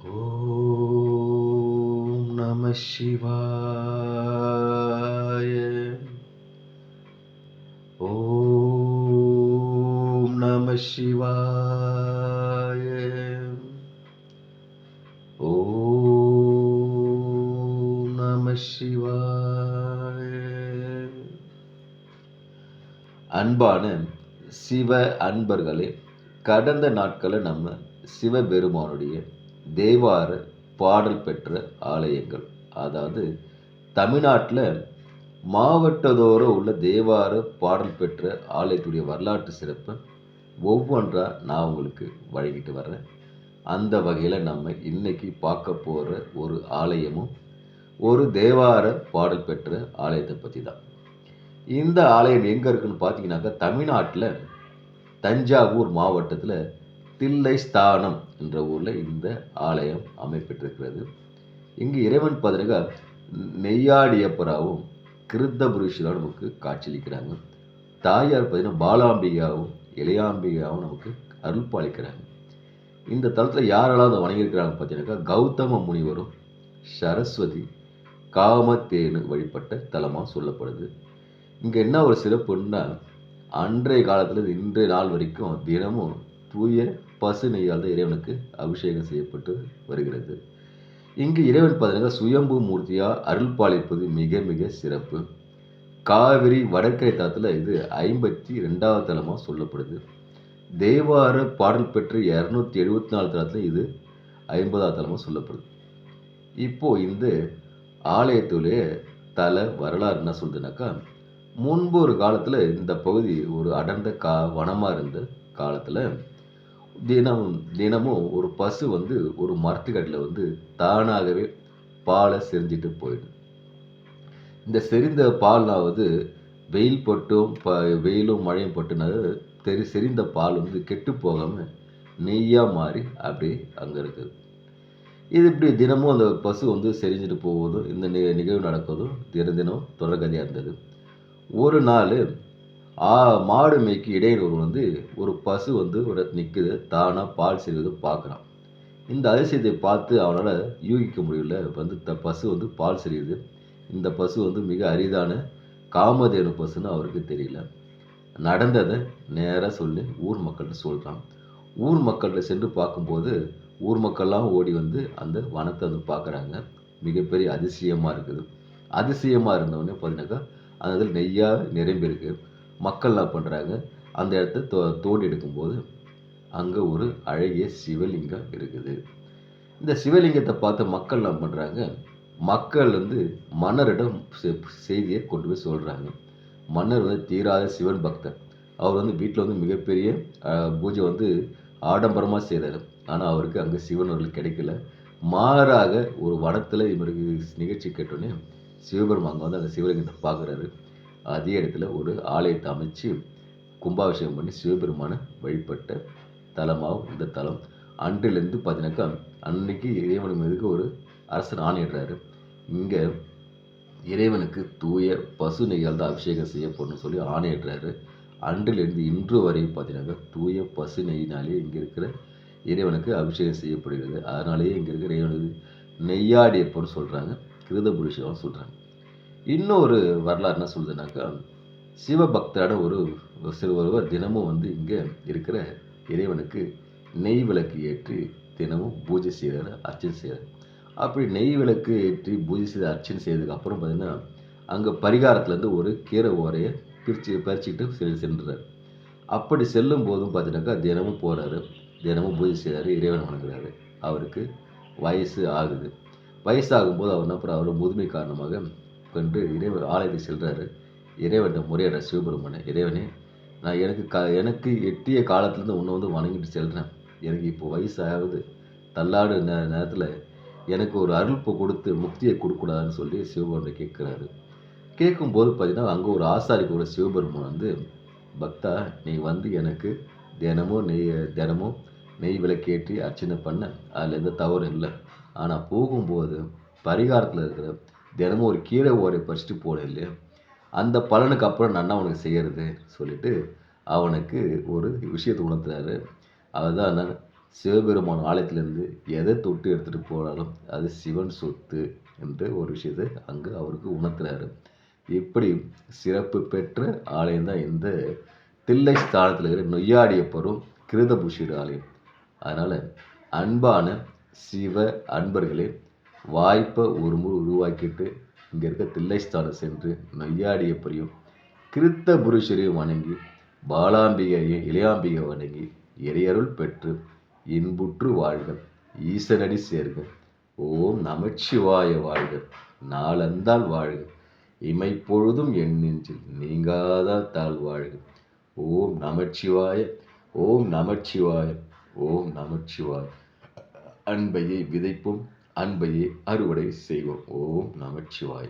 ஓம் நம சிவாய. ஓம் நம சிவாய. ஓம் நம சிவாய. அன்பான சிவ அன்பர்களே, கடந்த நாட்களில் நம்ம சிவபெருமானுடைய தேவார பாடல் பெற்ற ஆலயங்கள், அதாவது தமிழ்நாட்டில் மாவட்டத்தோறும் உள்ள தேவார பாடல் பெற்ற ஆலயத்துடைய வரலாற்று சிறப்பை ஒவ்வொன்றா நான் உங்களுக்கு வழங்கிட்டு வர்றேன். அந்த வகையில் நம்ம இன்னைக்கு பார்க்க போகிற ஒரு ஆலயமும் ஒரு தேவார பாடல் பெற்ற ஆலயத்தை பற்றி தான். இந்த ஆலயம் எங்கே இருக்குன்னு பார்த்தீங்கன்னாக்கா, தமிழ்நாட்டில் தஞ்சாவூர் மாவட்டத்தில் தில்லை ஸ்தானம் என்ற ஊரில் இந்த ஆலயம் அமைப்பெற்றிருக்கிறது. இங்கு இறைவன் பார்த்தீங்கன்னா நெய்யாடியப்பராகவும் கிருத்தபுரீஸ்வரர் நமக்கு காட்சியளிக்கிறாங்க. தாயார் பார்த்தீங்கன்னா பாலாம்பிகாவும் இளையாம்பிகாவும் நமக்கு அருள் பாலிக்கிறாங்க. இந்த தளத்தில் யாரெல்லாம் அதை வணங்கியிருக்கிறாங்க பார்த்தீங்கன்னாக்கா, கௌதம முனிவரும் சரஸ்வதி காமத்தேனு வழிபட்ட தலமாக சொல்லப்படுது. இங்கே என்ன ஒரு சிறப்புன்னா, அன்றைய காலத்தில் இன்றைய நாள் வரைக்கும் தினமும் தூய பசு நெய்யால் தான் இறைவனுக்கு அபிஷேகம் செய்யப்பட்டு வருகிறது. இங்கு இறைவன் பார்த்தீங்கன்னா சுயம்பு மூர்த்தியாக அருள் பாலிப்பது மிக மிக சிறப்பு. காவிரி வடக்கரை தளத்தில் இது 52வது தலமாக சொல்லப்படுது. தேவார பாடல் பெற்ற 274 தலத்தில் இது 50வது தலமாக சொல்லப்படுது. இப்போது இந்த ஆலயத்துடைய தல வரலாறு என்ன சொல்லுதுனாக்கா, முன்பு ஒரு காலத்தில் இந்த பகுதி ஒரு அடர்ந்த வனமாக இருந்த காலத்தில் தினமும் ஒரு பசு ஒரு மரத்துக்கடியில் தானாகவே பாலை செறிஞ்சிட்டு போயிடும். இந்த செறிந்த பால்னாவது வெயில் பட்டும் வெயிலும் மழையும் பட்டுனாது செறிந்த பால் கெட்டு போகாமல் நெய்யாக மாறி அப்படி அங்கே இருக்குது. இது இப்படி தினமும் அந்த பசு செறிஞ்சிட்டு போவதும் இந்த நிகழ்வு நடப்பதும் தினம் தொடர்கதையாக இருந்தது. ஒரு நாள் மாடு மேய்க்கு இடையினர் ஒரு பசு ஒரு நிற்குது, தானாக பால் செய்வது பார்க்குறான். இந்த அதிசயத்தை பார்த்து அவனால் யூகிக்க முடியல. பசு பால் செய்யுது. இந்த பசு மிக அரிதான காமதேனு பசுன்னு அவருக்கு தெரியல. நடந்ததை நேராக சொல்லி ஊர் மக்கள்கிட்ட சொல்கிறான். ஊர் மக்கள்கிட்ட சென்று பார்க்கும்போது ஊர் மக்கள்லாம் ஓடி அந்த வனத்தை பார்க்குறாங்க. மிகப்பெரிய அதிசயமாக இருக்குது. அதிசயமாக இருந்தவொடனே பார்த்தீங்கன்னாக்கா, அந்த இதில் நெய்யாக நிரம்பி இருக்கு. மக்கள் என்ன பண்ணுறாங்க, அந்த இடத்த தோண்டி எடுக்கும்போது அங்கே ஒரு அழகிய சிவலிங்கம் இருக்குது. இந்த சிவலிங்கத்தை பார்த்து மக்கள் என்ன பண்ணுறாங்க, மக்கள் மன்னரிடம் செய்தியை கொண்டு போய் சொல்கிறாங்க. மன்னர் தீராத சிவன் பக்தர். அவர் வீட்டில் மிகப்பெரிய பூஜை ஆடம்பரமாக செய்கிறாரு. ஆனால் அவருக்கு அங்கே சிவன் அவர்கள் கிடைக்கல. மாறாக ஒரு வனத்தில் இவருக்கு நிகழ்ச்சி கேட்டோன்னே சிவபெருமான் அங்கே அந்த சிவலிங்கத்தை பார்க்குறாரு. அதே இடத்துல ஒரு ஆலயத்தை அமைச்சு கும்பாபிஷேகம் பண்ணி சிவபெருமானை வழிபட்ட தலமாகும் இந்த தலம். அன்றிலிருந்து பார்த்தீங்கன்னாக்கா, அன்னைக்கு இறைவன் மீதுக்கு ஒரு அரசன் ஆணையிடுறாரு. இங்கே இறைவனுக்கு தூய பசு நெய்யால் தான் அபிஷேகம் செய்யப்படணும்னு சொல்லி ஆணையிடுறாரு. அன்றிலிருந்து இன்று வரை பார்த்தீங்கன்னாக்கா, தூய பசு நெய்யினாலே இங்கே இருக்கிற இறைவனுக்கு அபிஷேகம் செய்யப்படுகிறது. அதனாலேயே இங்கே இருக்கிற இறைவனுக்கு நெய்யாடியப்பன்னு சொல்கிறாங்க, கிருதபுரீஸ்வரன் சொல்கிறாங்க. இன்னொரு வரலாறு என்ன சொல்லுதுனாக்கா, சிவபக்தரான ஒரு ஒருவர் தினமும் இங்கே இருக்கிற இறைவனுக்கு நெய் விளக்கு ஏற்றி தினமும் பூஜை செய்கிறாரு, அர்ச்சனை செய்கிறார். அப்படி நெய் விளக்கு ஏற்றி பூஜை செய்து அர்ச்சனை செய்ததுக்கு அப்புறம் பார்த்தீங்கன்னா, அங்கே பரிகாரத்துலேருந்து ஒரு கீரை ஓரையை பறிச்சுக்கிட்டு சென்றார். அப்படி செல்லும் போதும் பார்த்தீங்கன்னாக்கா, தினமும் போகிறாரு, தினமும் பூஜை செய்கிறாரு, இறைவனை வணங்குறாரு. அவருக்கு வயசு ஆகுது. வயசாகும்போது அவர் என்ன பண்ணுறாரு, அவர் முதுமை காரணமாக கொண்டு இறைவன் ஆலயத்தை செல்கிறாரு. இறைவனை முறையிட சிவபெருமானை, இறைவனே, நான் எனக்கு எட்டிய காலத்துலேருந்து உன்னை வணங்கிட்டு செல்கிறேன். எனக்கு இப்போ வயசாகுது, தள்ளாடு நேரத்தில் எனக்கு ஒரு அருள்ப்பு கொடுத்து முக்தியை கொடுக்கூடாதுன்னு சொல்லி சிவபெருமானை கேட்குறாரு. கேட்கும்போது பார்த்தீங்கன்னா, அங்கே ஒரு ஆசாரிக்கு ஒரு சிவபெருமான் பக்தா, நீ எனக்கு தினமும் நெய் விளக்கேற்றி அர்ச்சனை பண்ண, அதில் எந்த தவறும் இல்லை. ஆனால் போகும்போது பரிகாரத்தில் இருக்கிற தினமும் ஒரு கீரை ஓரை பறிச்சுட்டு போனேன் இல்லையா, அந்த பலனுக்கு அப்புறம் நான் உனக்கு செய்கிறது சொல்லிட்டு அவனுக்கு ஒரு விஷயத்தை உணர்த்துறாரு. அதுதான் சிவபெருமான் ஆலயத்திலிருந்து எதை தொட்டு எடுத்துகிட்டு போனாலும் அது சிவன் சொத்து என்று ஒரு விஷயத்தை அங்கு அவருக்கு உணர்த்துறாரு. இப்படி சிறப்பு பெற்ற ஆலயம் தான் இந்த தில்லை ஸ்தானத்தில் இருக்கிற நொய்யாடியப்பரும் கிருதபூஷியர் ஆலயம். அதனால் அன்பான சிவ அன்பர்களே, வாய்ப்பை ஒரு முறை உருவாக்கிட்டு இங்கே இருக்க தில்லை ஸ்தானம் சென்று நொய்யாடியப்பரையும் கிருத்த புருஷரையும் வணங்கி பாலாம்பிகையும் இளையாம்பிகை வணங்கி இறையருள் பெற்று இன்புற்று வாழ்க, ஈசனடி சேர்க. ஓம் நமச்சிவாய வாழ்க, நாளந்தால் வாழ்க, இமைப்பொழுதும் என் நெஞ்சில் நீங்காத தாழ் வாழ்க. ஓம் நமச்சிவாய, ஓம் நமச்சிவாய, ஓம் நமச்சிவாய. அன்பையை விதைப்போம், அன்பையை அறுவடை செய்வோம். ஓம் நமச்சிவாய.